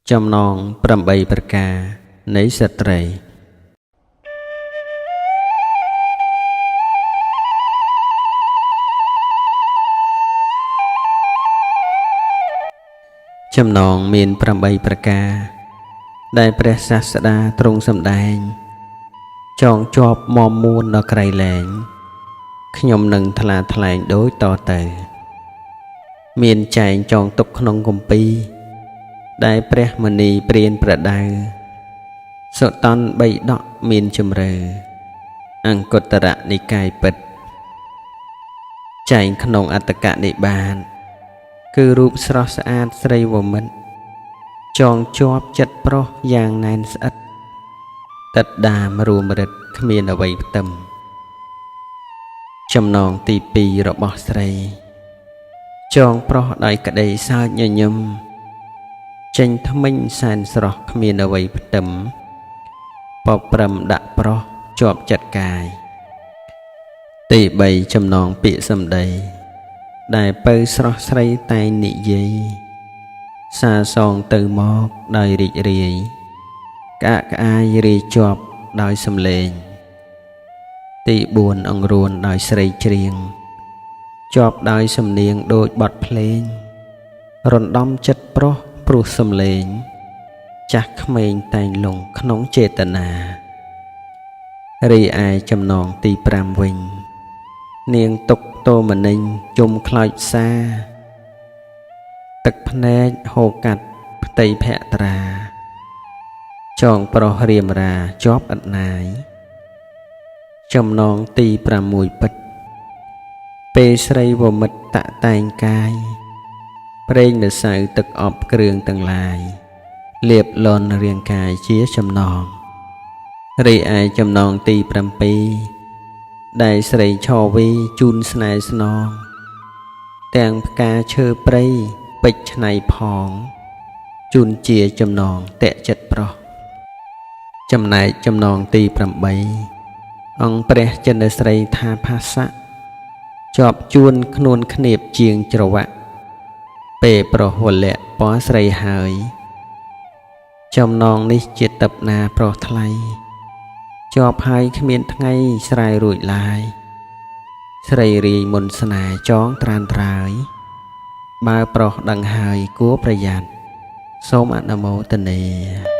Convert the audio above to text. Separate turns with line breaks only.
Chăm nong pram bay bạc ca nấy sệt trầy chăm nong miền pram bay bạc ca đạiព្រះសាស្តាទ្រង់សម្ដែងចងជាប់មមមួនដល់ក្រៃលែងខ្ញុំនឹងថ្លាថ្លែងដូចតទៅមានចែងចងទុកក្នុងគម្ពីរដែលព្រះមនីព្រានប្រដៅសុតន្តបីដកមានជំរឿអង្គុត្តរនិកាយពិតចែងក្នុងអត្តកនិបាតគឺរូបស្រស់ស្អាតស្រីវមិត្តចងជាប់ចិត្តប្រុសយ៉ាងណែនស្អិតតិតដាមរួមរិទ្ធគ្មានអ្វីផ្ទឹមចំណងទី2របស់ស្រីចងប្រុសដោយក្តីសើចញញឹមចេញថ្មិញសែនស្រស់គ្មានអ្វីផ្ទឹមបប្រឹមដាក់ប្រុសជាប់ចិត្តកាយទី3ចំណងពាក្យសម្ដីដែលពៅស្រស់ស្រីតែងនិយាយសាសងទៅមកដោយរីករាយក្អាកក្អាយរាយជាប់ដោយសំឡេងទី4អង្រួនដោយស្រីច្រៀងជាប់ដោយសំនៀងដូចបទភ្លេងរំដំចិត្តប្រុសព្រោះសំឡេងចាស់ក្មេងតែងលងក្នុងចេតនារីឯចំណងទី5វិញនាងទុកតោមនិញជុំខ្លោចផ្សាទឹកភ្នែកហូរកាត់ផ្ទៃភក្ត្រាចងប្រុសរៀមរាជាប់ឥតណាយចំណងទី6ពិតពេលស្រីវមិត្តតាក់តែងកាយប្រេងម្សៅទឹកអប់គ្រឿងទាំងឡាយលាបលន់រាងកាយជាចំណងរីឯចំណងទី7ដែលស្រីឆវីជូនស្នេហ៍ស្នងទាំងផ្កាឈើព្រៃពេជ្រឆ្នៃផងជូនជាចំណងតេចិត្តប្រុសចំណែកចំណងទី8អង្គព្រះចិនស្រីថាភាសៈជាប់ជួនខ្លួនគ្នៀបជាងច្រវាក់ពេលប្រុសវលៈពណ៌ស្រីហើយចំណងនេះជាតឹបណាប្រុសថ្លៃជាប់ហើយគ្មានថ្ងៃស្រាយរួចឡាយស្រីរាយមុនស្នេហ៍ចងត្រានត្រើយបើប្រុសដឹងហើយគួរប្រយ័ត្នសូមអនុមោទនា